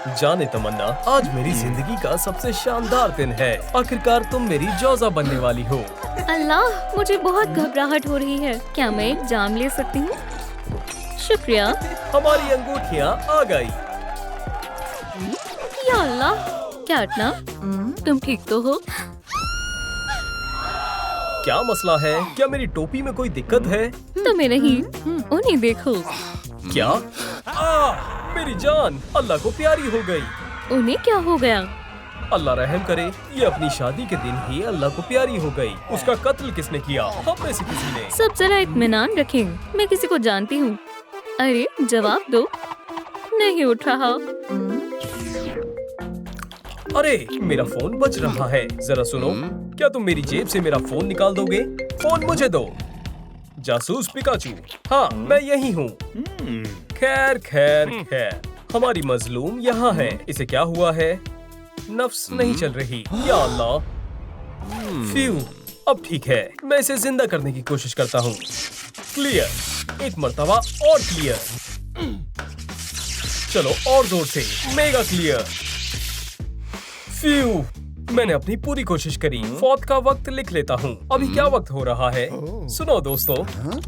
जाने तमन्ना, आज मेरी जिंदगी का सबसे शानदार दिन है। आखिरकार तुम मेरी जौजा बनने वाली हो। अल्लाह, मुझे बहुत घबराहट हो रही है। क्या मैं एक जाम ले सकती हूँ? शुक्रिया। हमारी अंगूठियाँ आ गई। या अल्लाह, कैटना, तुम ठीक तो हो? क्या मसला है? क्या मेरी टोपी में कोई दिक्कत है? तुम्हें नहीं, उन्हें देखो। क्या? मेरी जान अल्लाह को प्यारी हो गई। उन्हें क्या हो गया? अल्लाह रहम करे, ये अपनी शादी के दिन ही अल्लाह को प्यारी हो गई। उसका कत्ल किसने किया? हम में से किसी ने। सब जरा इत्मीनान रखें, मैं किसी को जानती हूँ। अरे जवाब दो। नहीं उठ रहा। अरे मेरा फोन बज रहा है, जरा सुनो। क्या तुम मेरी जेब से मेरा फोन निकाल दोगे? फोन मुझे दो। जासूस पिकाचू, हाँ मैं यही हूँ। खैर खैर खैर, हमारी मजलूम यहाँ है। इसे क्या हुआ है? नफ्स नहीं चल रही। या अल्लाह, फ्यू, अब ठीक है। मैं इसे जिंदा करने की कोशिश करता हूँ। क्लियर, एक मर्तबा और क्लियर। चलो और जोर से, मेगा क्लियर। फ्यू, मैंने अपनी पूरी कोशिश करी। फौत का वक्त लिख लेता हूँ। अभी क्या वक्त हो रहा है? सुनो दोस्तों,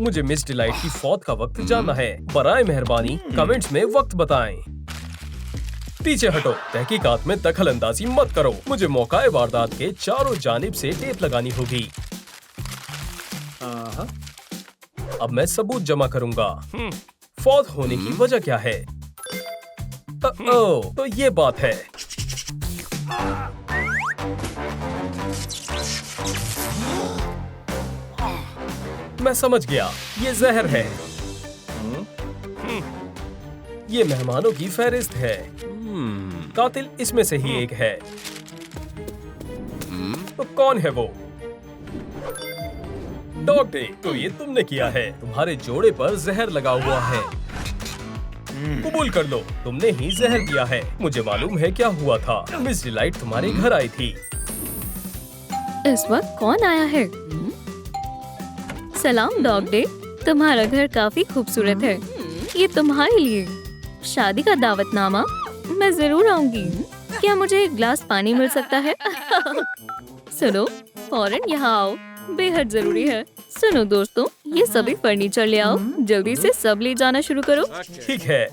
मुझे मिस डिलाइट की फौत का वक्त जानना है। बराए मेहरबानी कमेंट्स में वक्त बताएं। पीछे हटो, तहकीकात में दखल अंदाजी मत करो। मुझे मौका वारदात के चारों जानिब से टेप लगानी होगी। अब मैं सबूत जमा करूंगा। फौत होने की वजह क्या है? ओ, तो ये बात है। मैं समझ गया, ये जहर है। ये मेहमानों की फहरिस्त है। कातिल इसमें से ही एक है। तो कौन है वो? डॉग डे, तो ये तुमने किया है। तुम्हारे जोड़े पर जहर लगा हुआ है। कबूल कर लो, तुमने ही जहर दिया है। मुझे मालूम है क्या हुआ था। मिस डिलाइट तुम्हारे घर आई थी। इस वक्त कौन आया है? सलाम डॉग डे, तुम्हारा घर काफी खूबसूरत है। ये तुम्हारे लिए शादी का दावतनामा। मैं जरूर आऊंगी। क्या मुझे एक गिलास पानी मिल सकता है? सुनो, फौरन यहाँ आओ, बेहद जरूरी है। सुनो दोस्तों, ये सभी फर्नीचर ले आओ। जल्दी से सब ले जाना शुरू करो। ठीक है।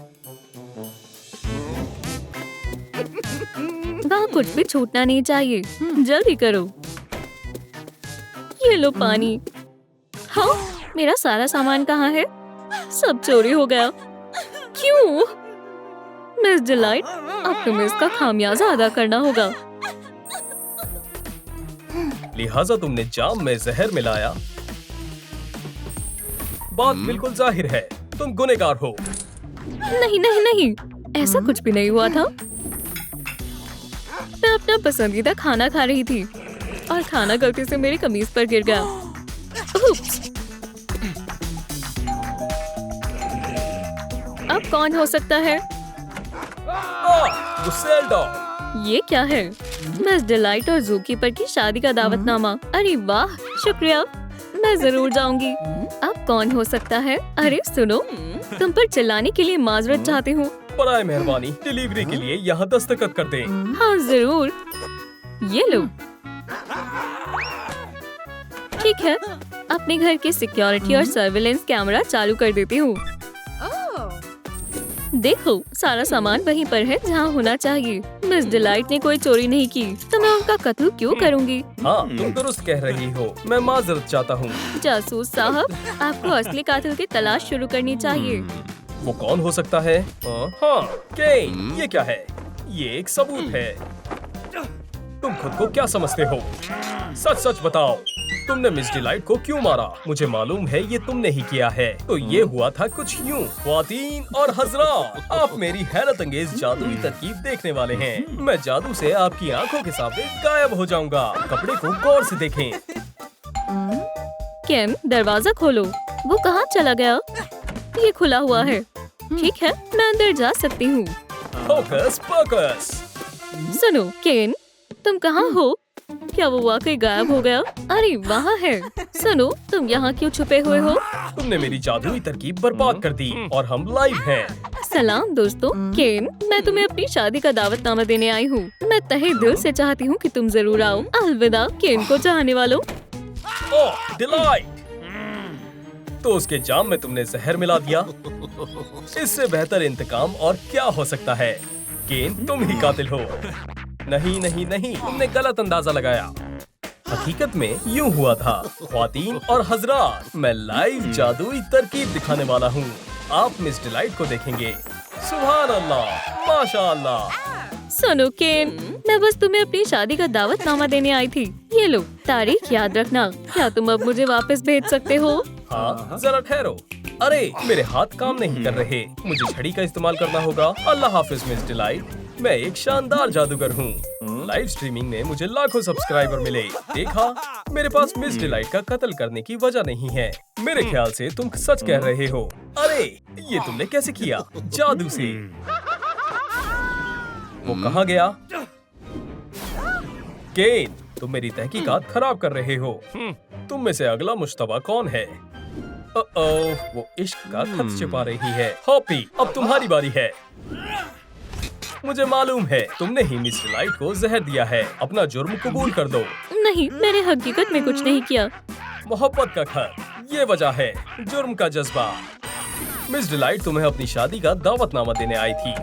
वहाँ कुछ भी छूटना नहीं चाहिए। जल्दी करो। ये लो पानी। हाँ, मेरा सारा सामान कहाँ है? सब चोरी हो गया। क्यों? मिस डिलाइट, अब तुम्हें इसका खामियाजा अदा करना होगा। लिहाजा तुमने जाम में जहर मिलाया। बात बिल्कुल जाहिर है, तुम गुनहगार हो। नहीं नहीं नहीं, ऐसा कुछ भी नहीं हुआ था। मैं अपना पसंदीदा खाना खा रही थी और खाना गलती से मेरी कमीज पर गिर गया। उप्स। अब कौन हो सकता है? गुस्सैल डॉग। ये क्या है? मिस डिलाइट और ज़ूकीपर की शादी का दावतनामा। अरे वाह, शुक्रिया, मैं जरूर जाऊंगी। अब कौन हो सकता है? अरे सुनो, तुम पर चिल्लाने के लिए माजरत चाहती हूँ। बराए मेहरबानी डिलीवरी के लिए यहाँ दस्तखत कर दें। हाँ जरूर, ये लो। ठीक है, अपने घर की सिक्योरिटी और सर्विलेंस कैमरा चालू कर देती हूँ। देखो, सारा सामान वहीं पर है जहाँ होना चाहिए। मिस डिलाइट ने कोई चोरी नहीं की, तो मैं उनका कत्ल क्यों करूँगी? हाँ, तुम दुरुस्त कह रही हो। मैं माजरत चाहता हूँ। जासूस साहब, आपको असली कातिल की तलाश शुरू करनी चाहिए। वो कौन हो सकता है? हाँ, केन, ये क्या है? ये एक सबूत है। तुम खुद को क्या समझते हो? सच सच बताओ, तुमने मिस डिलाइट को क्यों मारा? मुझे मालूम है ये तुमने ही किया है। तो ये हुआ था कुछ यूं। ख्वातीन और हजरात, आप मेरी हैरत अंगेज जादुई तरकीब देखने वाले हैं। मैं जादू से आपकी आंखों के सामने गायब हो जाऊंगा। कपड़े को गौर से देखें। केम, दरवाजा खोलो। वो कहाँ चला गया? ये खुला हुआ है। ठीक है, मैं अंदर जा सकती हूँ। Focus focus. सुनो केन, तुम कहाँ हो? क्या वो वाकई गायब हो गया? अरे वहाँ है। सुनो, तुम यहाँ क्यों छुपे हुए हो? तुमने मेरी जादुई तरकीब बर्बाद कर दी और हम लाइव हैं। सलाम दोस्तों। केन, मैं तुम्हें अपनी शादी का दावतनामा देने आई हूँ। मैं तहे दिल से चाहती हूँ कि तुम जरूर आओ। अलविदा केन को चाहने वालों। ओह डिलाइट, तो उसके जाम में तुमने जहर मिला दिया। इससे बेहतर इंतकाम और क्या हो सकता है? केन, तुम ही कातिल हो। नहीं नहीं नहीं, तुमने गलत अंदाजा लगाया। हकीकत में यूं हुआ था। ख्वातीन और हजरात, मैं लाइव जादुई तरकीब दिखाने वाला हूँ। आप मिस डिलाइट को देखेंगे। सुभान अल्लाह, माशाअल्लाह। सुनो केन, मैं बस तुम्हें अपनी शादी का दावतनामा देने आई थी। ये लो, तारीख याद रखना। क्या तुम अब मुझे वापस भेज सकते हो? हाँ, जरा ठहरो। अरे, मेरे हाथ काम नहीं कर रहे। मुझे छड़ी का इस्तेमाल करना होगा। अल्लाह हाफिज मिस डिलाइट। मैं एक शानदार जादूगर हूँ। लाइव स्ट्रीमिंग में मुझे लाखों सब्सक्राइबर मिले। देखा, मेरे पास मिस डिलाइट का कत्ल करने की वजह नहीं है। मेरे ख्याल से तुम सच कह रहे हो। अरे, ये तुमने कैसे किया? जादू से। वो कहाँ गया? केन, तुम मेरी तहकीकात खराब कर रहे हो। तुम में से अगला मुश्तबा कौन है? वो इश्क का खत छिपा रही है। हॉपी, अब तुम्हारी बारी है। मुझे मालूम है तुमने ही मिस डिलाइट को जहर दिया है। अपना जुर्म कबूल कर दो। नहीं, मैंने हकीकत में कुछ नहीं किया। मोहब्बत का खत, ये वजह है। जुर्म का जज्बा। मिस डिलाइट तुम्हें अपनी शादी का दावतनामा देने आई थी।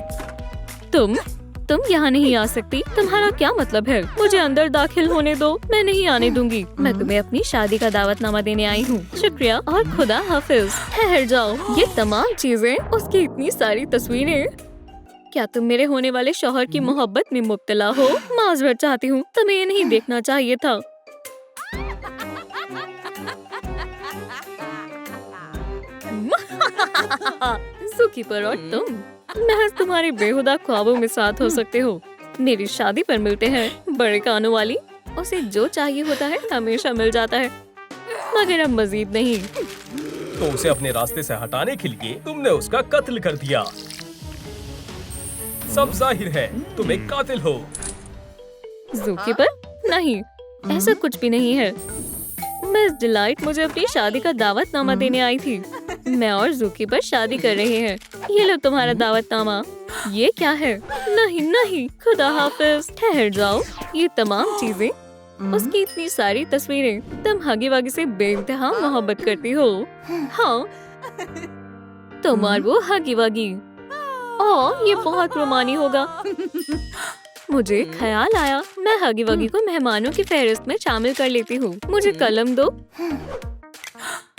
तुम यहाँ नहीं आ सकती। तुम्हारा क्या मतलब है? मुझे अंदर दाखिल होने दो। मैं नहीं आने दूंगी। मैं तुम्हें अपनी शादी का दावतनामा देने आई हूँ। शुक्रिया और खुदा हाफिज। ठहर जाओ। ये तमाम चीजें, उसकी इतनी सारी तस्वीरें। क्या तुम मेरे होने वाले शौहर की मोहब्बत में मुब्तला हो? माजरत चाहती हूँ, तुम्हें ये नहीं देखना चाहिए था। ज़ूकीपर और तुम महज तुम्हारे बेहुदा ख्वाबों में साथ हो सकते हो। मेरी शादी पर मिलते हैं। बड़े कानों वाली, उसे जो चाहिए होता है हमेशा मिल जाता है, मगर अब मजीद नहीं। तो उसे अपने रास्ते से हटाने के लिए तुमने उसका कत्ल कर दिया। सब जाहिर है, तुम एक कातिल हो। ज़ूकीपर, नहीं, ऐसा कुछ भी नहीं है। मिस डिलाइट मुझे अपनी शादी का दावतनामा देने आई थी। मैं और ज़ूकीपर शादी कर रहे हैं। ये लो तुम्हारा दावतनामा। ये क्या है? नहीं नहीं, खुदा हाफिज। ठहर जाओ। ये तमाम चीजें, उसकी इतनी सारी तस्वीरें। तुम हगी वगी से बेइंतहा मोहब्बत करती हो। हाँ, तुम और वो हगी वगी। ओह, ये बहुत रोमानी होगा। मुझे ख्याल आया, मैं हगी वगी को मेहमानों की फहरिस्त में शामिल कर लेती हूँ। मुझे कलम दो।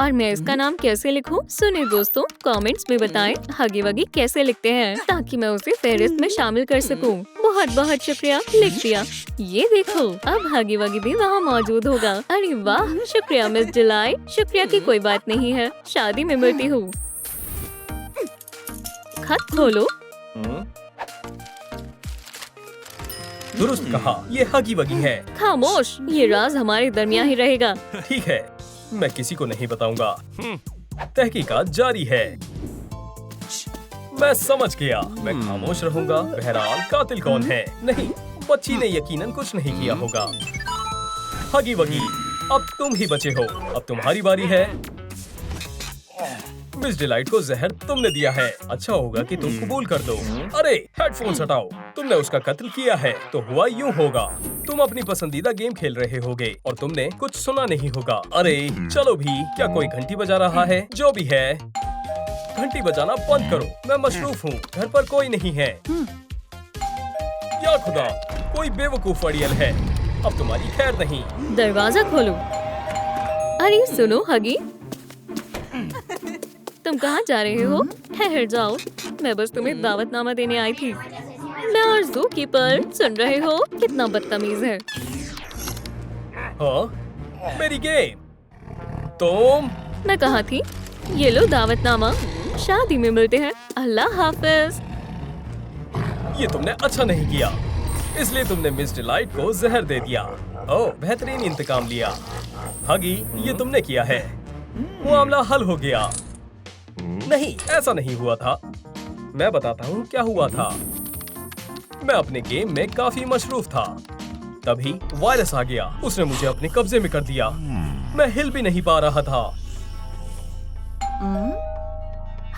और मैं इसका नाम कैसे लिखूं? सुने दोस्तों, कमेंट्स में बताएं हगी वगी कैसे लिखते हैं, ताकि मैं उसे फहरिस्त में शामिल कर सकूं। बहुत बहुत शुक्रिया, लिख दिया। ये देखो, अब हगी वगी भी वहाँ मौजूद होगा। अरे वाह, शुक्रिया मिस डिलाइट। शुक्रिया की कोई बात नहीं है। शादी में मिलती हूँ। खत खोलो। दुरुस्त कहा, ये हगी वगी है। खामोश, ये राज हमारे दरमियान ही रहेगा। ठीक है, मैं किसी को नहीं बताऊंगा। तहकीकात जारी है। मैं समझ गया, मैं खामोश रहूंगा। बहरहाल, कातिल कौन है? नहीं, बच्ची ने यकीनन कुछ नहीं किया होगा। हगी वगी, अब तुम ही बचे हो। अब तुम्हारी बारी है। मिस डिलाइट को जहर तुमने दिया है। अच्छा होगा कि तुम कबूल कर दो। अरे, हेडफोन्स हटाओ। तुमने उसका कत्ल किया है, तो हुआ यूं होगा। तुम अपनी पसंदीदा गेम खेल रहे होगे और तुमने कुछ सुना नहीं होगा। अरे चलो भी, क्या कोई घंटी बजा रहा है? जो भी है, घंटी बजाना बंद करो। मैं मशरूफ हूँ, घर पर कोई नहीं है। या खुदा, कोई बेवकूफ अड़ियल है। अब तुम्हारी खैर नहीं। दरवाजा खोलो। अरे सुनो हगी, तुम कहाँ जा रहे हो? ठहर जाओ, मैं बस तुम्हें दावतनामा देने आई थी। मैं और ज़ूकीपर, सुन रहे हो? कितना बदतमीज है। हाँ, मेरी गेम। तुम? मैं कहाँ थी? ये लो दावतनामा। शादी में मिलते हैं। अल्लाह हाफिज। ये तुमने अच्छा नहीं किया, इसलिए तुमने मिस डिलाइट को जहर दे दिया। ओह, बेहतरीन इंतकाम लिया। हगी, ये तुमने किया है। मामला हल हो गया। नहीं, ऐसा नहीं हुआ था। मैं बताता हूँ क्या हुआ था। मैं अपने गेम में काफी मशरूफ था। तभी वायरस आ गया। उसने मुझे अपने कब्जे में कर दिया। मैं हिल भी नहीं पा रहा था।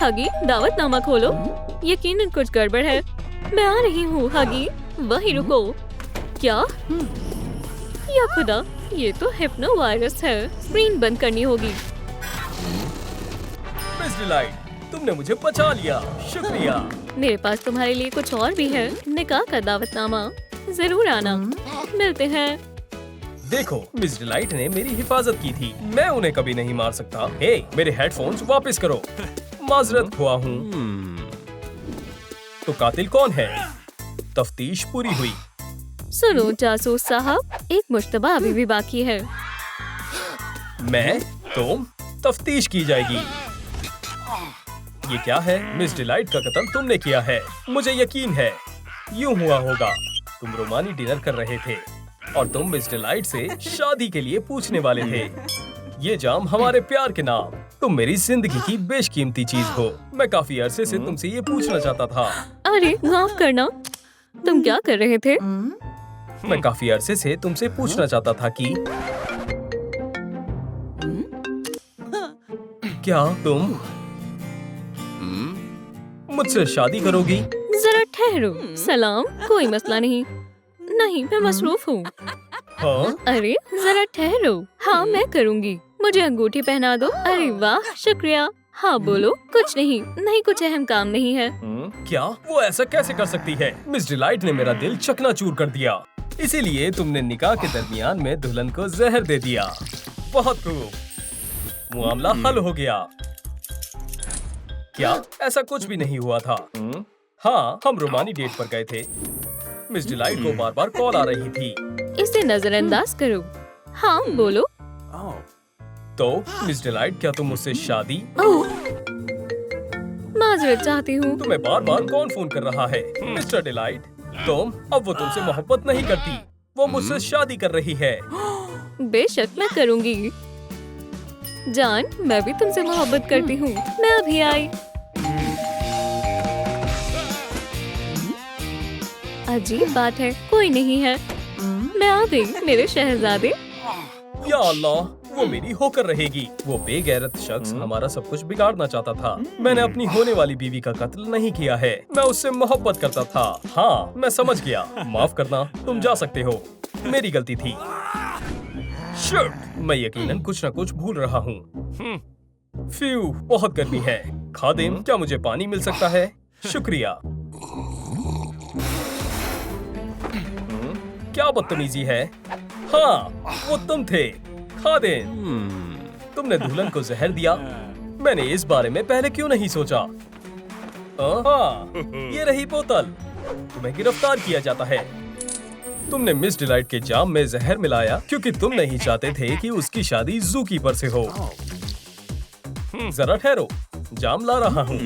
हगी, दावतनामा खोलो। यकीनन कुछ गड़बड़ है। मैं आ रही हूँ हगी, वहीं रुको। क्या? या खुदा, ये तो हिप्नो वायरस है। स्क्रीन बंद करनी होगी। मिस डिलाइट, तुमने मुझे बचा लिया, शुक्रिया। मेरे पास तुम्हारे लिए कुछ और भी है। निकाह का दावतनामा, जरूर आना। मिलते हैं। देखो, मिस डिलाइट ने मेरी हिफाजत की थी। मैं उन्हें कभी नहीं मार सकता। हे, मेरे हेडफोन्स वापस करो। माजरत हुआ हूँ। तो कातिल कौन है? तफ्तीश पूरी हुई। सुनो जासूस साहब, एक मुश्तबा अभी भी बाकी है। मैं? तुम? तफ्तीश की जाएगी। ये क्या है? मिस डिलाइट का कत्ल तुमने किया है। मुझे यकीन है यूं हुआ होगा। तुम रोमानी डिनर कर रहे थे और तुम मिस डिलाइट से शादी के लिए पूछने वाले थे। ये जाम हमारे प्यार के नाम। तुम मेरी जिंदगी की बेशकीमती चीज हो। मैं काफी अरसे से तुमसे ये पूछना चाहता था। अरे माफ करना, तुम क्या कर रहे थे? मैं काफी अरसे से तुमसे पूछना चाहता था कि क्या तुम मुझसे शादी करोगी? जरा ठहरो। सलाम, कोई मसला नहीं। नहीं, मैं मसरूफ हूँ। हाँ? अरे जरा ठहरो। हाँ, मैं करूँगी। मुझे अंगूठी पहना दो। अरे वाह, शुक्रिया। हाँ बोलो। कुछ नहीं, नहीं कुछ अहम काम नहीं है। क्या? वो ऐसा कैसे कर सकती है? मिस डिलाइट ने मेरा दिल चकनाचूर कर दिया। इसीलिए तुमने निकाह के दरमियान में दुल्हन को जहर दे दिया। बहुत खूब, मामला हल हो गया। क्या ऐसा कुछ भी नहीं हुआ था? हाँ, हम रोमानी डेट पर गए थे। मिस डिलाइट को बार बार कॉल आ रही थी। इसे नजरअंदाज करो। हाँ बोलो। तो मिस डिलाइट, क्या तुम मुझसे शादी? ओह, माजरत चाहती हूँ। तुम्हें बार बार कौन फोन कर रहा है? मिस्टर डिलाइट, तुम अब वो तुमसे मोहब्बत नहीं करती, वो मुझसे शादी कर रही है। बेशक मैं करूँगी। जान, मैं भी तुमसे मोहब्बत करती हूँ। मैं अभी आई। अजीब बात है, कोई नहीं है। मैं आ गई मेरे शहजादे। या अल्लाह, वो मेरी होकर रहेगी। वो बेगैरत शख्स हमारा सब कुछ बिगाड़ना चाहता था। मैंने अपनी होने वाली बीवी का कत्ल नहीं किया है। मैं उससे मोहब्बत करता था। हाँ, मैं समझ गया। माफ करना, तुम जा सकते हो। मेरी गलती थी। शिट, मैं यकीनन कुछ न कुछ भूल रहा हूँ। फ्यू, बहुत गर्मी है। खादिम, क्या मुझे पानी मिल सकता है? शुक्रिया। क्या बदतमीजी है? हाँ, वो तुम थे खादिम। तुमने दुल्हन को जहर दिया। मैंने इस बारे में पहले क्यों नहीं सोचा? हाँ, ये रही बोतल। तुम्हें गिरफ्तार किया जाता है। तुमने मिस डिलाइट के जाम में जहर मिलाया क्योंकि तुम नहीं चाहते थे कि उसकी शादी ज़ूकीपर से हो। जरा ठहरो, जाम ला रहा हूँ।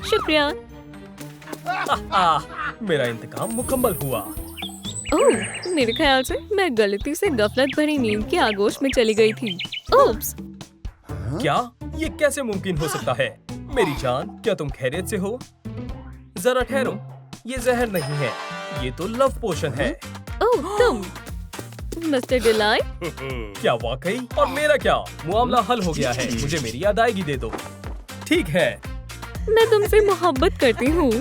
शुक्रिया। मेरा इंतकाम मुकम्मल हुआ। ओह, मेरे ख्याल से मैं गलती से गफलत भरी नींद की आगोश में चली गई थी। ओप्स। क्या? ये कैसे मुमकिन हो सकता है? मेरी जान, क्या तुम खैरियत से हो? जरा ठहरो, ये जहर नहीं है, ये तो लव पोशन है। ओह, तुम मिस्टर डिलाइट? क्या वाकई? और मेरा क्या? मामला हल हो गया है। मुझे मेरी अदायगी दे दो। ठीक है। मैं तुमसे मोहब्बत करती हूँ।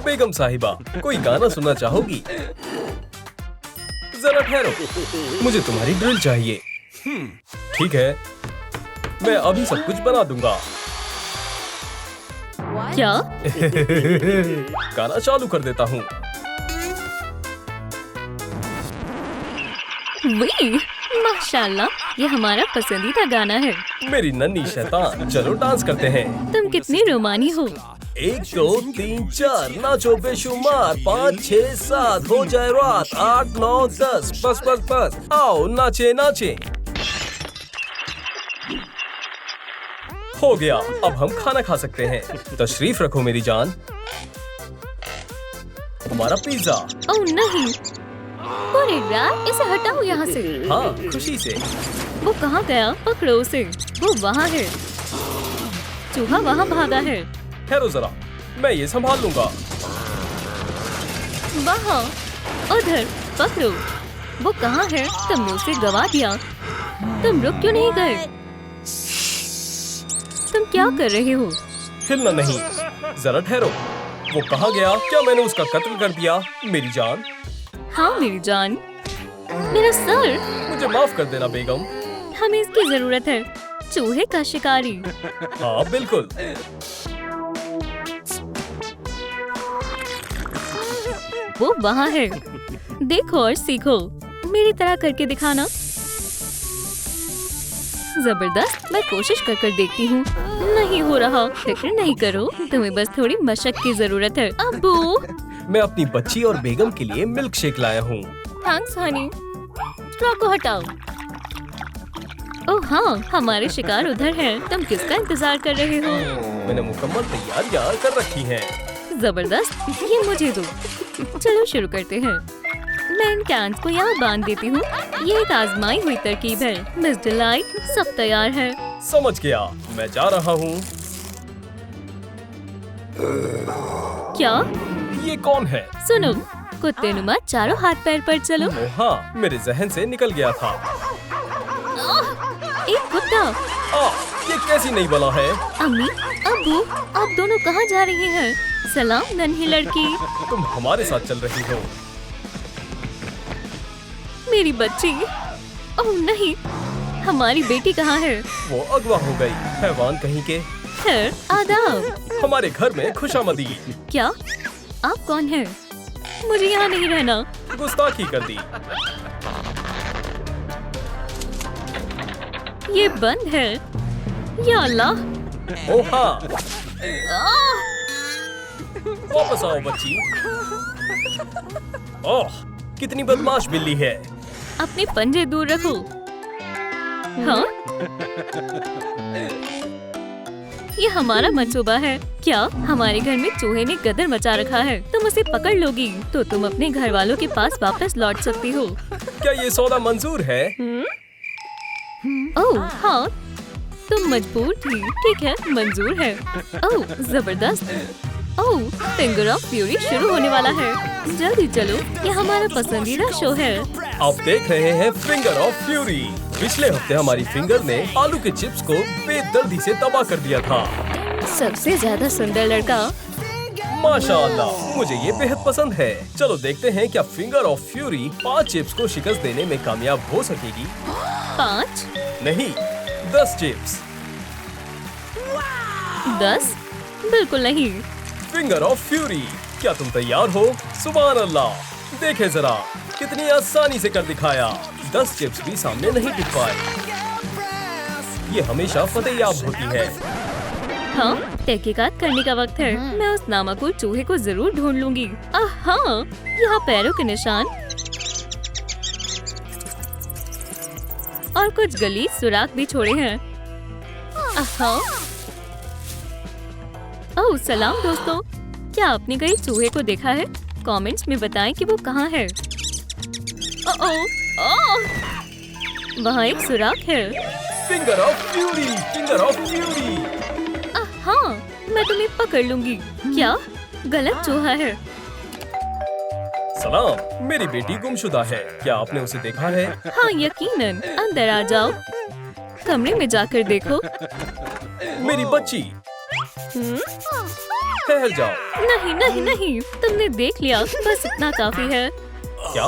बेगम साहिबा, कोई गाना सुनना चाहोगी? जरा ठहरो, मुझे तुम्हारी ड्रिल चाहिए। ठीक है, मैं अभी सब कुछ बना दूंगा। क्या? गाना चालू कर देता हूँ। वी, माशाल्लाह, ये हमारा पसंदीदा गाना है। मेरी नन्ही शैतान, चलो डांस करते हैं। तुम कितनी रोमानी हो। 1 2 3 4 नाचो बेशुमार, 5 6 7 हो जाए रात, 8 9 10 बस बस बस, आओ नाचे नाचे। हो गया, अब हम खाना खा सकते हैं। तशरीफ रखो मेरी जान। हमारा पिज्जा। ओह नहीं, अरे यार, इसे हटाओ यहाँ से। हाँ, खुशी से। वो कहाँ गया? पकड़ो उसे। वो वहाँ है। चूहा वहाँ भागा है। ठहरो जरा, मैं ये संभाल लूंगा। वहाँ, उधर, पकड़ो। वो कहाँ है? तुमने उसे गवा दिया। तुम रुक क्यों नहीं गए? तुम क्या कर रहे हो? हिलना नहीं। जरा ठहरो। वो कहाँ गया? क्या मैंने उसका कत्ल कर दिया? मेरी जान। हाँ मेरी जान। मेरा सर। मुझे माफ कर देना बेगम। हमें इसकी जरूरत है। चूहे का शिकारी। हाँ बिल्कुल। वो वहाँ है। देखो और सीखो। मेरी तरह करके दिखाना। जबरदस्त। मैं कोशिश कर देखती हूँ। नहीं हो रहा। फिक्र नहीं करो, तुम्हें बस थोड़ी मशक की जरूरत है। अब्बू। मैं अपनी बच्ची और बेगम के लिए मिल्क शेक लाया हूँ। थैंक्स हनी। स्ट्रॉ को हटाओ। ओह हाँ, हमारे शिकार उधर हैं। तुम किसका इंतजार कर रहे हो? मैंने मुकम्मल तैयारियां कर रखी हैं। जबरदस्त। ये मुझे दो। चलो शुरू करते हैं। मैं इन कैंस को यहाँ बांध देती हूँ। ये एक आजमाई हुई तरकीब है। मिस डिलाइट, सब तैयार है। समझ गया। मैं जा रहा हूँ। क्या? ये कौन है? सुनो, कुत्ते नुमा चारों हाथ पैर पर चलो। ओह हाँ, मेरे जहन से निकल गया था। एक कुत्ता। ये कैसी नई बला है? अम्मी, अब्बू, आप दोनों कहाँ जा रहे हैं? सलाम नन्ही लड़की। तुम हमारे साथ चल रही हो। मेरी बच्ची। ओह नहीं, हमारी बेटी कहाँ है? वो अगवा हो गई। हैवान कहीं के। खैर, आदाब। हमारे घर में खुशामदी। क्या? आप कौन हैं? मुझे यहाँ नहीं रहना। गुस्ताखी कर दी। ये बंद है। या अल्लाह। ओह हाँ। वापस आओ बच्ची। ओह, कितनी बदमाश बिल्ली है। अपने पंजे दूर रखो। हाँ? ये हमारा मंसूबा है। क्या हमारे घर में चूहे ने गदर मचा रखा है? तुम उसे पकड़ लोगी तो तुम अपने घर वालों के पास वापस लौट सकती हो। क्या ये सौदा मंजूर है? ओह हाँ, तुम मजबूर थी। ठीक है, मंजूर है। ओह जबरदस्त। ओह, फिंगर ऑफ फ्यूरी शुरू होने वाला है। जल्दी चलो, ये हमारा पसंदीदा शो है। आप देख रहे हैं फिंगर ऑफ फ्यूरी। पिछले हफ्ते हमारी फिंगर ने आलू के चिप्स को बेदर्दी से तबाह कर दिया था। सबसे ज्यादा सुंदर लड़का। माशाअल्लाह, मुझे ये बेहद पसंद है। चलो देखते हैं क्या फिंगर ऑफ फ्यूरी 5 चिप्स को शिकस्त देने में कामयाब हो सकेगी। 5? नहीं, 10 चिप्स। 10? बिल्कुल नहीं। फिंगर ऑफ फ्यूरी, क्या तुम तैयार हो? सुभान अल्लाह, देखे जरा कितनी आसानी से कर दिखाया। 10 चिप्स भी सामने नहीं टिक पाए। ये हमेशा फतेहयाब होती है। हाँ, तहकीकात करने का वक्त है। मैं उस नामाकुल चूहे को जरूर ढूंढ लूंगी। हाँ, यहाँ पैरों के निशान और कुछ गलीज सुराख भी छोड़े हैं। हाँ। ओह सलाम दोस्तों, क्या आपने कहीं चूहे को देखा है? कमेंट्स में बताएं कि वो कहाँ है। वहाँ एक सुराख है। Finger of fury, finger of fury. हाँ, मैं तुम्हें पकड़ लूंगी। क्या? गलत चूहा है। सलाम, मेरी बेटी गुमशुदा है। क्या आपने उसे देखा है? हाँ यकीनन। अंदर आ जाओ। कमरे में जाकर देखो। मेरी बच्ची। ठहर जाओ। नहीं नहीं नहीं, तुमने देख लिया, बस इतना काफी है। क्या?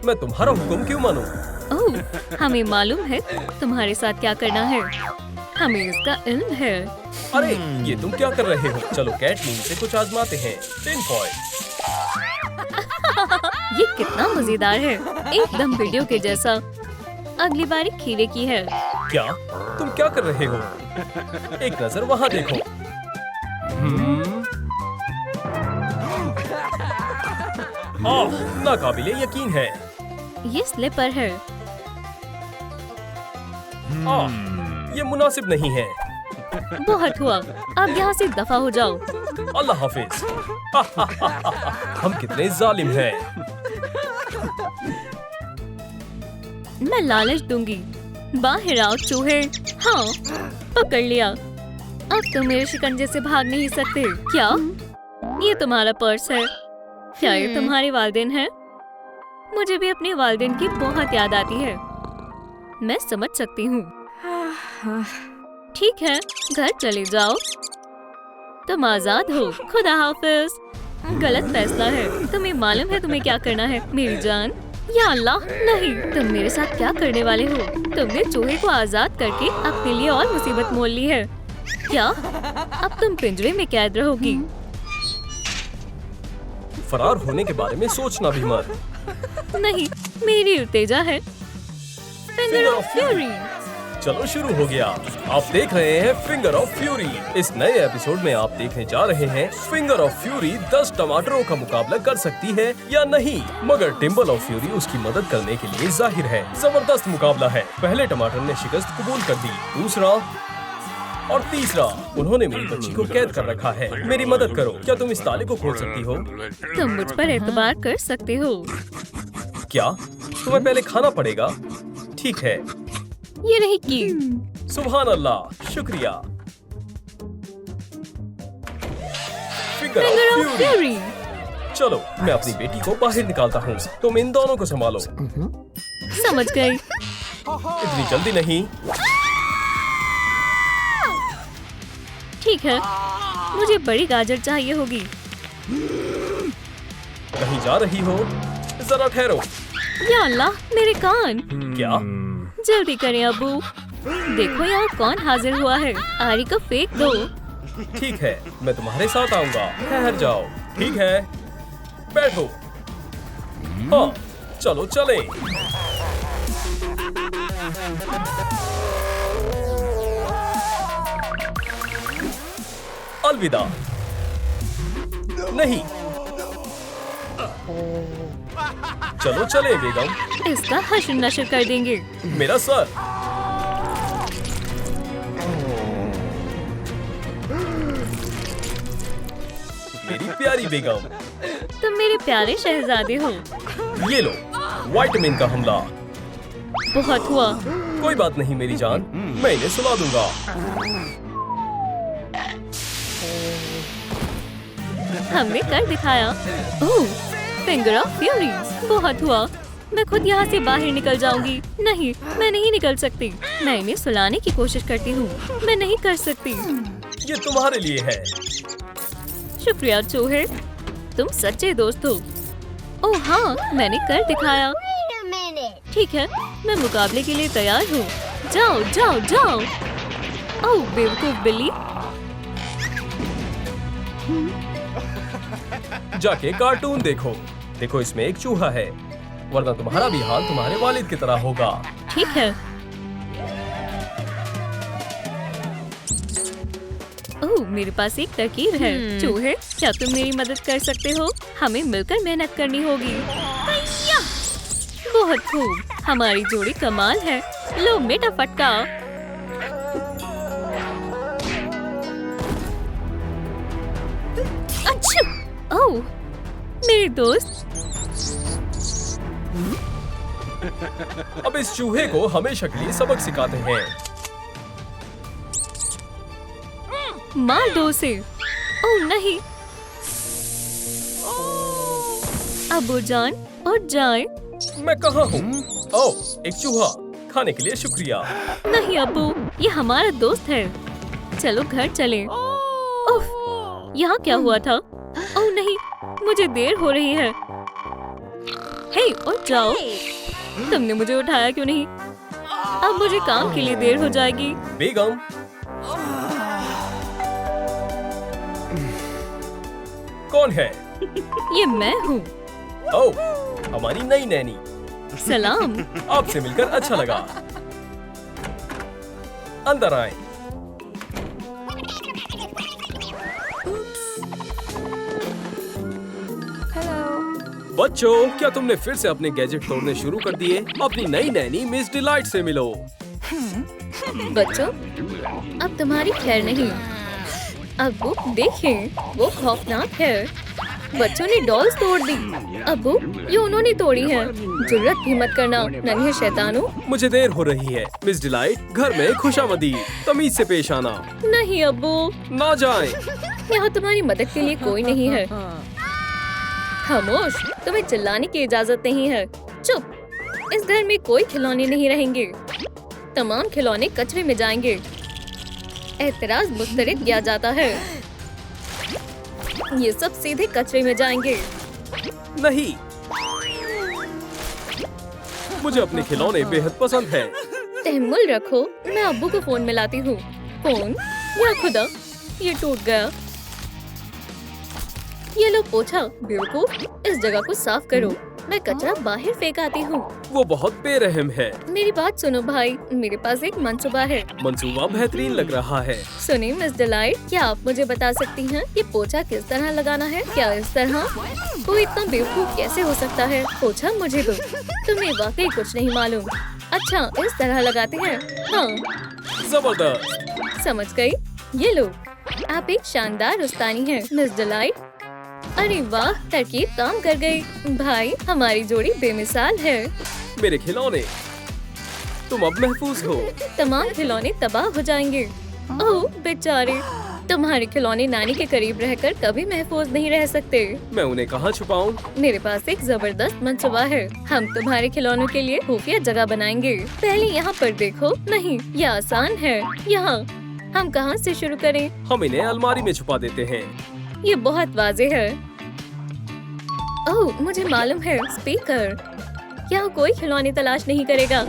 मैं तुम्हारा हुक्म क्यों मानूं? ओह, हमें मालूम है तुम्हारे साथ क्या करना है। हमें इसका इल्म है। अरे, ये तुम क्या कर रहे हो? चलो कैटनीम से कुछ आजमाते हैं। 10 पॉइंट। ये कितना मजेदार है, एकदम वीडियो के जैसा। अगली बारी खीरे की है। क्या? तुम क्या कर रहे हो? एक नजर वहाँ देखो। नाकाबिले यकीन है। ये स्लिपर है। ये मुनासिब नहीं है। बहुत हुआ, अब यहाँ से दफा हो जाओ। अल्लाह हाफिज। हम कितने जालिम हैं। मैं लालच दूंगी। बाहर आओ चूहे। हाँ, पकड़ लिया। अब तुम मेरे शिकंजे से भाग नहीं सकते। क्या? ये तुम्हारा पर्स है। क्या ये तुम्हारे वालिदैन हैं? मुझे भी अपने वालिदैन की बहुत याद आती है। मैं समझ सकती हूँ। ठीक है, घर चले जाओ। तुम आजाद हो। खुदा हाफिज। गलत फैसला है। तुम्हें मालूम है तुम्हें क्या करना है मेरी जान? या अल्लाह, नहीं। तुम मेरे साथ क्या करने वाले हो? तुमने चूहे को आजाद करके अपने लिए और मुसीबत मोल ली है। क्या अब तुम पिंजरे में कैद रहोगी? फरार होने के बारे में सोचना भी मत। नहीं, मेरी इर्तिजा है। Finger of fury. चलो शुरू हो गया। आप देख रहे हैं फिंगर ऑफ फ्यूरी। इस नए एपिसोड में आप देखने जा रहे हैं फिंगर ऑफ फ्यूरी 10 टमाटरों का मुकाबला कर सकती है या नहीं। मगर टिम्बल ऑफ फ्यूरी उसकी मदद करने के लिए जाहिर है। जबरदस्त मुकाबला है। पहले टमाटर ने शिकस्त कबूल कर दी, दूसरा और तीसरा उन्होंने मेरी बच्ची को कैद कर रखा है। मेरी मदद करो। क्या तुम इस ताले को खोल सकती हो? तुम मुझ पर एतबार कर सकते हो। क्या तुम्हें पहले खाना पड़ेगा? ठीक है। ये रही की। सुभान अल्लाह, शुक्रिया। Finger finger of of fury. Fury. चलो मैं अपनी बेटी को बाहर निकालता हूँ। तुम इन दोनों को संभालो। समझ गई। इतनी जल्दी नहीं। ठीक है, मुझे बड़ी गाजर चाहिए होगी। कहीं जा रही हो? जरा ठहरो। या अल्लाह, मेरे कान। क्या? जल्दी करें अबू। देखो यहाँ कौन हाजिर हुआ है। आरी को फेंक दो। ठीक है, मैं तुम्हारे साथ आऊंगा। ठहर जाओ। ठीक है, बैठो। हाँ, चलो चलें। अलविदा। नहीं, चलो चले बेगम। इसका हश्र नश्र कर देंगे। मेरा सर। मेरी प्यारी बेगम। तुम मेरे प्यारे शहजादे हो। ये लो, विटामिन का हमला। बहुत हुआ। कोई बात नहीं मेरी जान, मैं इन्हें सुला दूंगा। हमने कर दिखाया। ओह, फिंगर ऑफ फ्यूरी। बहुत हुआ। मैं खुद यहाँ से बाहर निकल जाऊंगी। नहीं, मैं नहीं निकल सकती। मैं इन्हें सुलाने की कोशिश करती हूँ। मैं नहीं कर सकती। ये तुम्हारे लिए है। शुक्रिया चूहे, तुम सच्चे दोस्त हो। ओह हाँ, मैंने कर दिखाया। ठीक है, मैं मुकाबले के लिए तैयार हूँ। जाओ जाओ जाओ। ओह बेवकूफ बिल्ली। जाके कार्टून देखो। देखो इसमें एक चूहा है, वरना तुम्हारा भी हाल तुम्हारे वालिद की तरह होगा। ठीक है। ओह, मेरे पास एक तरकीब है। चूहे, क्या तुम मेरी मदद कर सकते हो? हमें मिलकर मेहनत करनी होगी। बहुत खूब, हमारी जोड़ी कमाल है। लो मेटा फटका। अच्छा, ओह, मेरे दोस्त। अब इस चूहे को हमेशा के लिए सबक सिखाते हैं। मार दो उसे। ओह नहीं। अबू जान, उठ जाए। मैं कहाँ हूँ? ओह, एक चूहा। खाने के लिए शुक्रिया। नहीं अबू, ये हमारा दोस्त है। चलो घर चलें। उफ, यहाँ क्या हुआ था? ओह नहीं, मुझे देर हो रही है। हे, उठ जाओ। तुमने मुझे उठाया क्यों नहीं? अब मुझे काम के लिए देर हो जाएगी। बेगम, कौन है? ये मैं हूँ। ओह, हमारी नई नैनी। सलाम। आपसे मिलकर अच्छा लगा। अंदर आए। बच्चों, क्या तुमने फिर से अपने गैजेट तोड़ने शुरू कर दिए? अपनी नई नैनी मिस डिलाइट से मिलो। बच्चों, अब तुम्हारी खैर नहीं। अब वो देखें, वो खौफनाक है। बच्चों ने डॉल्स तोड़ दी। अबू, ये उन्होंने तोड़ी है। जुर्रत भी मत करना, नन्हे शैतानों। मुझे देर हो रही है। मिस डिलाइट, घर में खुशामदी। तमीज से पेश आना। नहीं अबू, ना जाएं। यहाँ तुम्हारी मदद के लिए कोई नहीं है। खामोश, तुम्हें चिल्लाने की इजाजत नहीं है। चुप, इस घर में कोई खिलौने नहीं रहेंगे। तमाम खिलौने कचरे में जाएंगे। एतराज मुस्तरद किया जाता है। ये सब सीधे कचरे में जाएंगे। नहीं, मुझे अपने खिलौने बेहद पसंद है। तहम्मुल रखो, मैं अब्बू को फोन मिलाती हूँ। फोन? या खुदा, ये टूट गया। ये लो पोछा। बेवकूफ, इस जगह को साफ करो। मैं कचरा बाहर फेंक आती हूँ। वो बहुत बेरहम है। मेरी बात सुनो भाई, मेरे पास एक मंसूबा है। मंसूबा बेहतरीन लग रहा है। सुनिए मिस डिलाइट, क्या आप मुझे बता सकती हैं कि पोछा किस तरह लगाना है? क्या इस तरह? कोई इतना बेवकूफ कैसे हो सकता है? पोछा मुझे दो, तुम्हें वाकई कुछ नहीं मालूम। अच्छा, इस तरह लगाते हैं। हाँ, जबरदस्त। समझ गई। ये लो, आप एक शानदार उस्तानी हैं मिस डिलाइट। अरे वाह, तरकीब काम कर गई। भाई, हमारी जोड़ी बेमिसाल है। मेरे खिलौने, तुम अब महफूज हो। तमाम खिलौने तबाह हो जाएंगे। ओह बेचारे, तुम्हारे खिलौने नानी के करीब रहकर कभी महफूज नहीं रह सकते। मैं उन्हें कहाँ छुपाऊं? मेरे पास एक जबरदस्त मंसूबा है। हम तुम्हारे खिलौनों के लिए खुफिया जगह बनाएंगे। पहले यहाँ पर देखो। नहीं, यह आसान है। यहाँ हम कहाँ से शुरू करें? हम इन्हें अलमारी में छुपा देते हैं। ये बहुत वाज़ेह है। ओह, मुझे मालूम है, स्पीकर। यहाँ कोई खिलौने तलाश नहीं करेगा।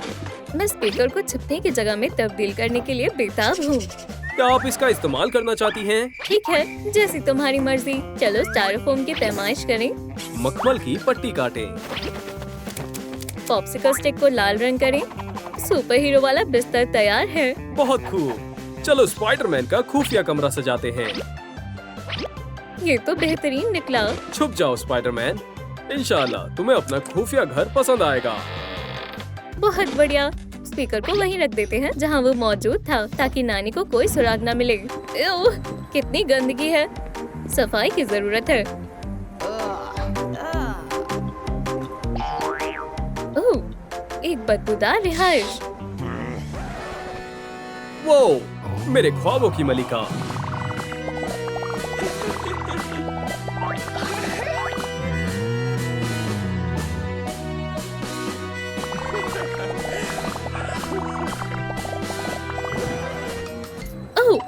मैं स्पीकर को छिपने की जगह में तब्दील करने के लिए बेताब हूँ। क्या आप इसका इस्तेमाल करना चाहती हैं? ठीक है, जैसी तुम्हारी मर्जी। चलो स्टाइरोफोम की पैमाइश करें। मखमल की पट्टी काटें। पॉप्सिकल स्टिक को लाल रंग करें। सुपर हीरो वाला बिस्तर तैयार है। बहुत खूब। चलो स्पाइडरमैन का खुफिया कमरा सजाते हैं। ये तो बेहतरीन निकला। छुप जाओ स्पाइडरमैन। इंशाल्लाह तुम्हें अपना खुफिया घर पसंद आएगा। बहुत बढ़िया। स्पीकर को वहीं रख देते हैं जहां वो मौजूद था, ताकि नानी को कोई सुराग न मिले। ओह, कितनी गंदगी है। सफाई की जरूरत है। ओह, एक बदबूदार रिहाइश। वो मेरे ख्वाबों की मलिका।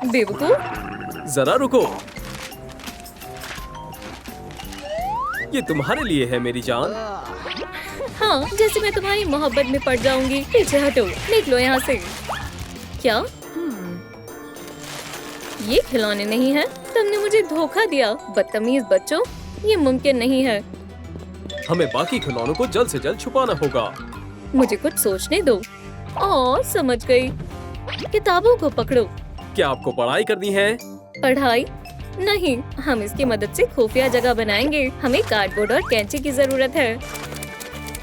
बेवकूफ, जरा रुको। ये तुम्हारे लिए है मेरी जान। हाँ, जैसे मैं तुम्हारी मोहब्बत में पड़ जाऊंगी। पीछे हटो, निकलो यहाँ से। क्या? ये खिलौने नहीं है। तुमने मुझे धोखा दिया, बदतमीज बच्चों। ये मुमकिन नहीं है। हमें बाकी खिलौनों को जल्द से जल्द छुपाना होगा। मुझे कुछ सोचने दो। और समझ गई। किताबों को पकड़ो। क्या आपको पढ़ाई करनी है? पढ़ाई नहीं, हम इसकी मदद से खुफिया जगह बनाएंगे। हमें कार्डबोर्ड और कैंची की जरूरत है।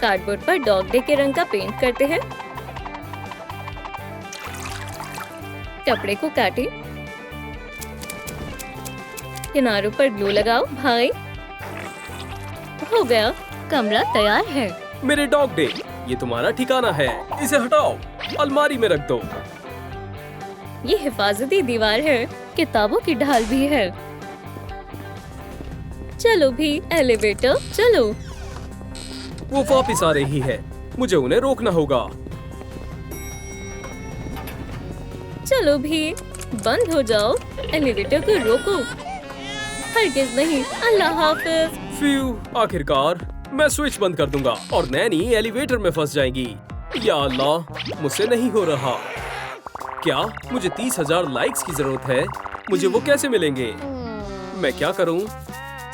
कार्डबोर्ड पर डॉग डे के रंग का पेंट करते हैं। कपड़े को काटे, किनारों पर ग्लू लगाओ। भाई, हो गया, कमरा तैयार है। मेरे डॉग डे, ये तुम्हारा ठिकाना है। इसे हटाओ, अलमारी में रख दो। ये हिफाजती दीवार है। किताबों की ढाल भी है। चलो भी, एलिवेटर चलो। वो वापिस आ रही है। मुझे उन्हें रोकना होगा। चलो भी, बंद हो जाओ। एलिवेटर को रोको। हरगिज नहीं। अल्लाह हाफिज। फ्यू, आखिरकार मैं स्विच बंद कर दूंगा और नैनी एलिवेटर में फंस जाएगी। या अल्लाह, मुझसे नहीं हो रहा। क्या मुझे 30,000 लाइक्स की जरूरत है? मुझे वो कैसे मिलेंगे? मैं क्या करूं?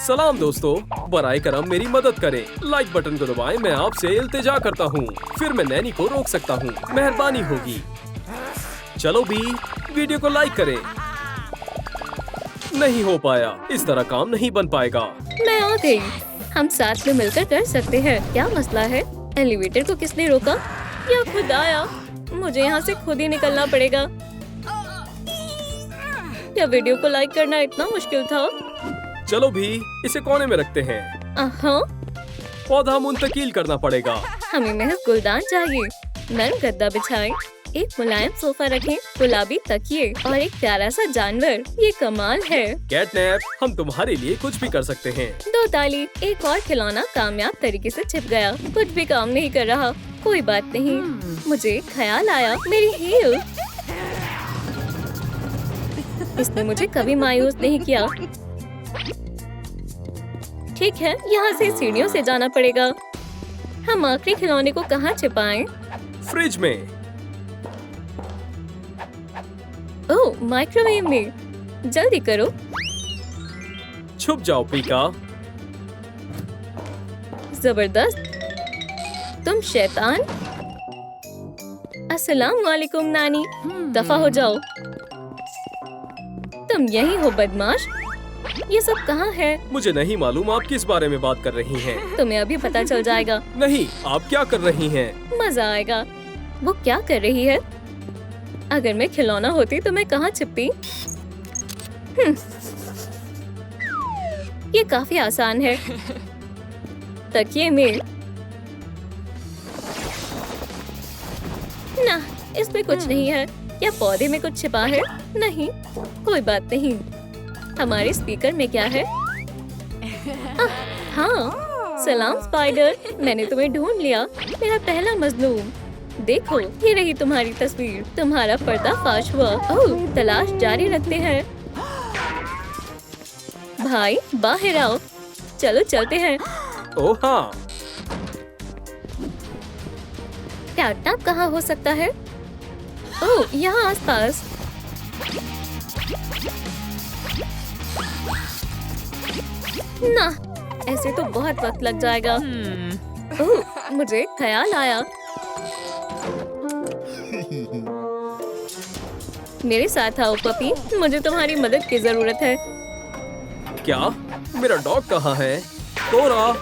सलाम दोस्तों, बराए करम मेरी मदद करें। लाइक बटन को दबाएं। मैं आपसे इल्तिजा करता हूं। फिर मैं नैनी को रोक सकता हूं। मेहरबानी होगी। चलो भी, वीडियो को लाइक करें। नहीं हो पाया। इस तरह काम नहीं बन पाएगा। मैं आ गई। हम साथ में मिलकर कर सकते हैं। क्या मसला है? एलिवेटर को किसने रोका? या खुदाया, मुझे यहाँ से खुद ही निकलना पड़ेगा। क्या वीडियो को लाइक करना इतना मुश्किल था? चलो भी, इसे कोने में रखते हैं। पौधा मुंतकिल करना पड़ेगा। हमें महज गुलदान चाहिए। नरम गद्दा बिछाएं। एक मुलायम सोफा रखें, गुलाबी तकिए और एक प्यारा सा जानवर। ये कमाल है। कैटनैप, हम तुम्हारे लिए कुछ भी कर सकते हैं। 2 ताली। एक और खिलौना कामयाब तरीके से छिप गया। कुछ भी काम नहीं कर रहा। कोई बात नहीं, मुझे ख्याल आया, मेरी हील। इसने मुझे कभी मायूस नहीं किया। ठीक है, यहाँ से सीढ़ियों से जाना पड़ेगा। हम आखिरी खिलौने को कहाँ छिपाएं? फ्रिज में। ओह, माइक्रोवेव में। जल्दी करो। छुप जाओ पीका। जबरदस्त। तुम शैतान। अस्सलाम वालेकुम नानी। दफा हो जाओ। तुम यही हो बदमाश। ये सब कहाँ है? मुझे नहीं मालूम आप किस बारे में बात कर रही हैं। तुम्हें अभी पता चल जाएगा। नहीं, आप क्या कर रही हैं? मजा आएगा। वो क्या कर रही है? अगर मैं खिलौना होती तो मैं कहाँ छिपती? ये काफी आसान है। तकिए में। ना, इसमें कुछ नहीं है। क्या पौधे में कुछ छिपा है? नहीं, कोई बात नहीं। हमारे स्पीकर में क्या है? हाँ, सलाम स्पाइडर, मैंने तुम्हें ढूंढ लिया। मेरा पहला मजलूम। देखो, ये रही तुम्हारी तस्वीर। तुम्हारा पर्दाफाश हुआ। ओह, तलाश जारी रखते हैं। भाई, बाहर आओ। चलो चलते हैं। ओह हाँ। कैटनैप कहाँ हो सकता है? ओह, यहाँ आसपास। ना, ऐसे तो बहुत वक्त लग जाएगा। ओह, मुझे ख्याल आया। मेरे साथ आओ पपी, मुझे तुम्हारी मदद की जरूरत है। क्या? मेरा डॉग कहाँ है? कोरा।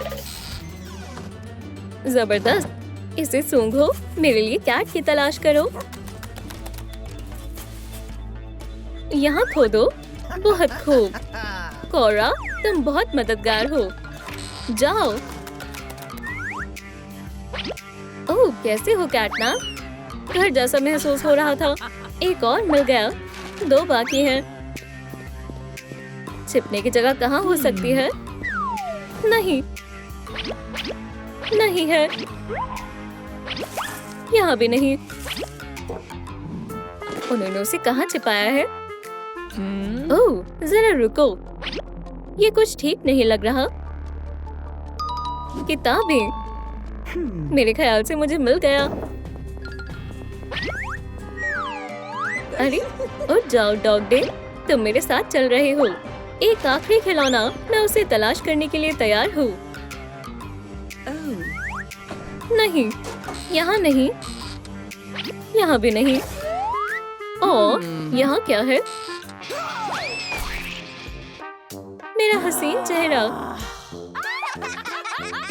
जबरदस्त। इसे सूंघो। मेरे लिए कैट की तलाश करो। यहाँ खोदो। बहुत खूब। कोरा, तुम बहुत मददगार हो। जाओ। ओह, कैसे हो कैटनैप? घर जैसा महसूस हो रहा था। एक और मिल गया। 2 बाकी हैं। छिपने की जगह कहाँ हो सकती है? नहीं, नहीं है। यहाँ भी नहीं। उन्होंने उसे कहाँ छिपाया है? ओह, जरा रुको। ये कुछ ठीक नहीं लग रहा। किताबें। मेरे ख्याल से मुझे मिल गया। अरे, उठ जाओ डॉग डे, तुम मेरे साथ चल रहे हो। एक आखिरी खिलौना, मैं उसे तलाश करने के लिए तैयार हूँ। नहीं, यहाँ नहीं, यहाँ भी नहीं। ओह, यहाँ क्या है? मेरा हसीन चेहरा।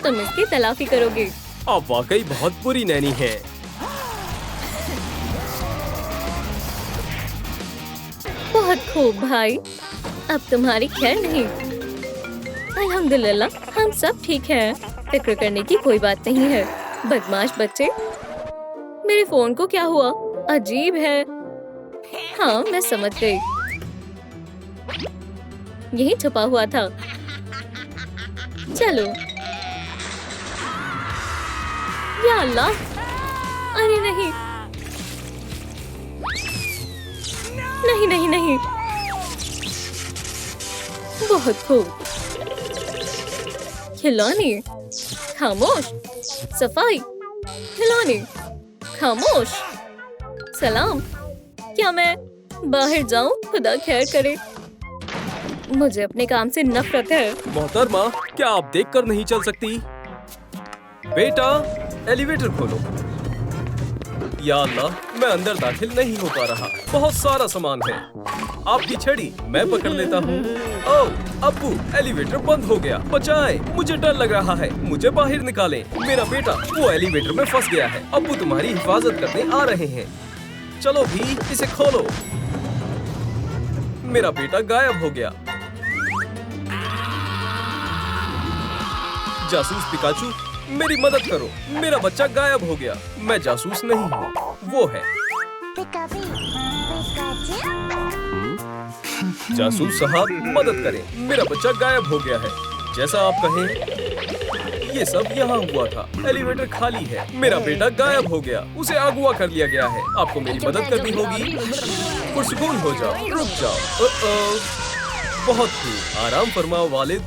तुम इसकी तलाफी करोगे। आप वाकई बहुत बुरी नैनी हैं। बहुत खूब भाई, अब तुम्हारी खैर नहीं। अल्हम्दुलिल्लाह, हम सब ठीक हैं। फिक्र करने की कोई बात नहीं है। बदमाश बच्चे। मेरे फोन को क्या हुआ? अजीब है। हाँ, मैं समझ गई। यही छुपा हुआ था। चलो। या अल्लाह! अरे नहीं, नहीं नहीं नहीं। बहुत खूब। खिलौने खामोश। सफाई। खिलौने खामोश। सलाम। क्या मैं बाहर जाऊं? खुदा खैर करे। मुझे अपने काम से नफरत है। मोहतरमा, क्या आप देखकर नहीं चल सकती? बेटा, एलिवेटर खोलो। या अल्लाह, मैं अंदर दाखिल नहीं हो पा रहा। बहुत सारा सामान है। आपकी छड़ी मैं पकड़ लेता हूँ। ओह अब्बू, एलिवेटर बंद हो गया। बचाएं, मुझे डर लग रहा है। मुझे बाहर निकालें। मेरा बेटा वो एलिवेटर में फंस गया है। अब्बू तुम्हारी हिफाजत करने आ रहे हैं। चलो भी, इसे खोलो। मेरा बेटा गायब हो गया। जासूस पिकाचू, मेरी मदद करो। मेरा बच्चा गायब हो गया। मैं जासूस नहीं हूँ, वो है। जासूस साहब मदद करें, मेरा बच्चा गायब हो गया है। जैसा आप कहें, ये सब यहाँ हुआ था। एलिवेटर खाली है, मेरा बेटा गायब हो गया, उसे अगवा कर लिया गया है। आपको मेरी मदद करनी होगी। पुरसुकून हो जाओ, रुक जाओ। बहुत खूब, आराम फरमाओ वालिद।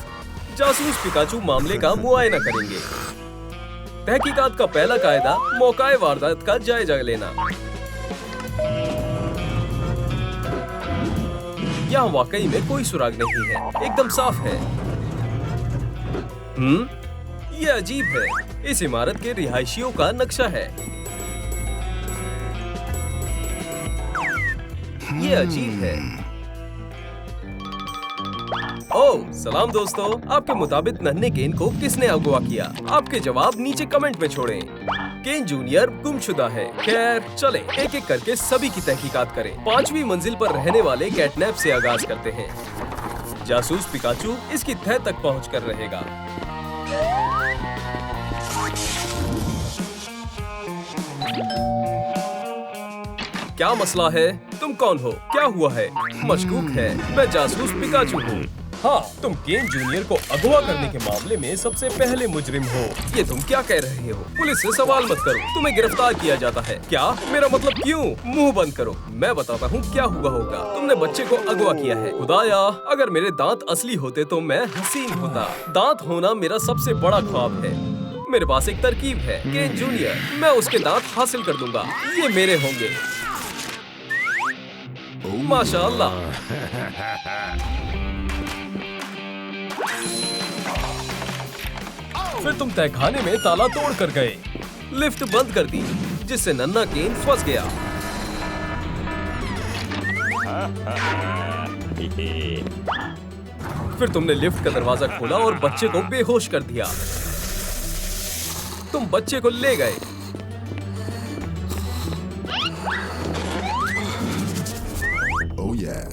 जासूस पिकाचू मामले का मुआयना करेंगे। तहकीकात का पहला कायदा मौकाए वारदात का जायजा लेना। यहाँ वाकई में कोई सुराग नहीं है, एकदम साफ है। ये अजीब है। इस इमारत के रिहायशियों का नक्शा है। ये अजीब है। ओह, सलाम दोस्तों। आपके मुताबिक नन्हे केन को किसने अगवा किया? आपके जवाब नीचे कमेंट में छोड़ें। केन जूनियर गुमशुदा है। खैर चले एक एक करके सभी की तहकीकात करें। 5वीं मंजिल पर रहने वाले कैटनैप से आगाज करते हैं। जासूस पिकाचू इसकी तह तक पहुँच कर रहेगा। क्या मसला है? तुम कौन हो? क्या हुआ है? मशकूक है। मैं जासूस पिकाचू हूँ। हाँ, तुम केन जूनियर को अगवा करने के मामले में सबसे पहले मुजरिम हो। ये तुम क्या कह रहे हो? पुलिस से सवाल मत करो, तुम्हें गिरफ्तार किया जाता है। क्या? मेरा मतलब क्यों? मुंह बंद करो, मैं बताता हूँ क्या हुआ होगा। तुमने बच्चे को अगवा किया है। खुदाया, अगर मेरे दांत असली होते तो मैं हसीन होता। दांत होना मेरा सबसे बड़ा ख्वाब है। मेरे पास एक तरकीब है। केन जूनियर, मैं उसके दांत हासिल कर दूंगा। ये मेरे होंगे। माशाअल्लाह। फिर तुम तहखाने में ताला तोड़ कर गए, लिफ्ट बंद कर दी, जिससे नन्हा केन फंस गया। फिर तुमने लिफ्ट का दरवाजा खोला और बच्चे को बेहोश कर दिया। तुम बच्चे को ले गए।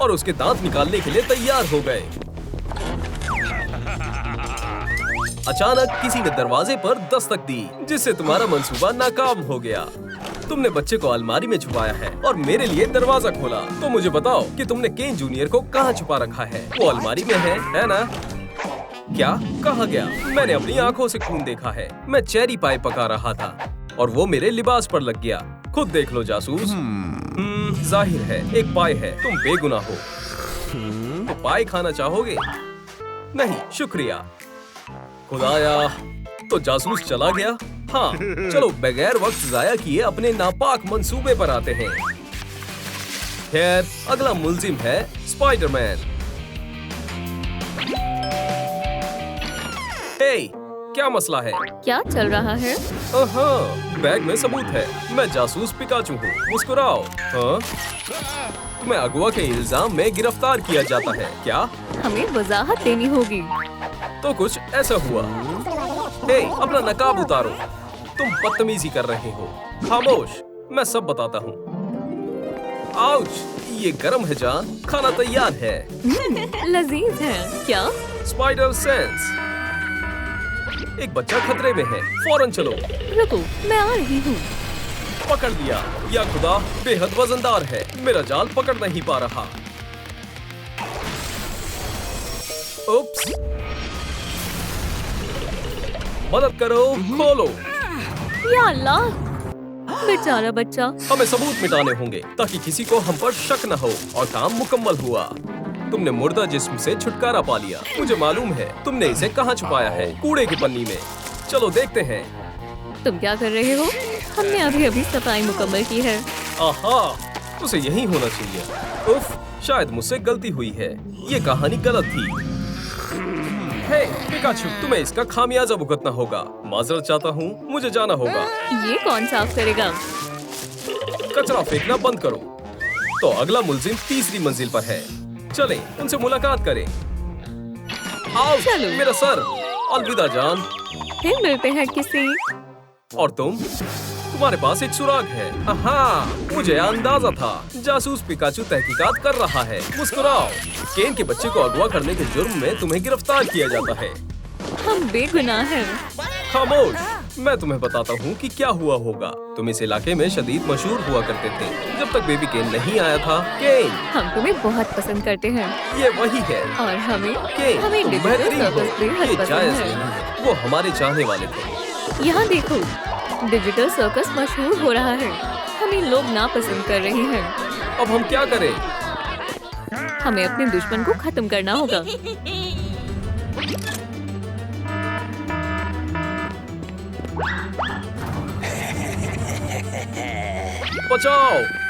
और उसके दांत निकालने के लिए तैयार हो गए। अचानक किसी ने दरवाजे पर दस्तक दी, जिससे तुम्हारा मंसूबा नाकाम हो गया। तुमने बच्चे को अलमारी में छुपाया है और मेरे लिए दरवाजा खोला। तो मुझे बताओ कि तुमने केन जूनियर को कहाँ छुपा रखा है? वो अलमारी में है ना? क्या? कहाँ गया? मैंने अपनी आंखों से खून देखा है। मैं चेरी पाई पका रहा था और वो मेरे लिबास पर लग गया। खुद देख लो जासूस। जाहिर है एक पाई है। तुम बेगुनाह हो। तो पाई खाना चाहोगे? नहीं शुक्रिया। खुदाया, तो जासूस चला गया। हाँ, चलो बगैर वक्त जाया किए अपने नापाक मंसूबे पर आते हैं। खैर, अगला मुल्जिम है स्पाइडरमैन। हे, क्या मसला है? क्या चल रहा है? बैग में सबूत है। मैं जासूस पिकाचू हूँ। मुस्कुराओ। हाँ? तुम्हें अगवा के इल्जाम में गिरफ्तार किया जाता है। क्या? हमें वजाहत देनी होगी। तो कुछ ऐसा हुआ। हे, अपना नकाब उतारो। तुम बदतमीजी कर रहे हो। खामोश, मैं सब बताता हूँ। आउच, ये गर्म है जान। खाना तैयार है। लजीज है। क्या? Spider sense. एक बच्चा खतरे में है, फौरन चलो। रुको, मैं आ रही हूँ। पकड़ लिया। या खुदा, बेहद वजनदार है। मेरा जाल पकड़ नहीं पा रहा। उप्स। मदद करो, खोलो। या अल्लाह, बेचारा बच्चा। हमें सबूत मिटाने होंगे ताकि किसी को हम पर शक न हो। और काम मुकम्मल हुआ। तुमने मुर्दा जिस्म से छुटकारा पा लिया। मुझे मालूम है तुमने इसे कहाँ छुपाया है। कूड़े की पन्नी में। चलो देखते हैं। तुम क्या कर रहे हो? हमने अभी अभी सफाई मुकम्मल की है। आहा, उसे यही होना चाहिए। उफ, शायद मुझसे गलती हुई है। ये कहानी गलत थी। हे पिकाचू, तुम्हें इसका खामियाजा भुगतना होगा। माजरत चाहता हूँ, मुझे जाना होगा। ये कौन साफ करेगा? कचरा फेंकना बंद करो। तो अगला मुल्जिम 3री मंजिल पर है। चलें, उनसे मुलाकात करें। आओ, चलो। मेरा सर। अलविदा जान। फिर मिलते हैं किसी। और तुम्हारे पास एक सुराग है। हाँ, मुझे अंदाजा था। जासूस पिकाचू तहकीकात कर रहा है। मुस्कुराओ। केन के बच्चे को अगवा करने के जुर्म में तुम्हें गिरफ्तार किया जाता है। हम बेगुनाह हैं। खामोश। मैं तुम्हें बताता हूँ कि क्या हुआ होगा। तुम इस इलाके में शदीद मशहूर हुआ करते थे जब तक बेबी केन नहीं आया था। केन, हम तुम्हें बहुत पसंद करते हैं ये वही है। और हमें केन, हमें तुम डिजिटल बेहतरीन हो। सर्कस बेहद ये पसंद जायज है। नहीं है। वो हमारे चाहने वाले थे। यहाँ देखो, डिजिटल सर्कस मशहूर हो रहा है। हमें लोग नापसंद कर रहे हैं। अब हम क्या करें? हमें अपने दुश्मन को खत्म करना होगा। बचाओ!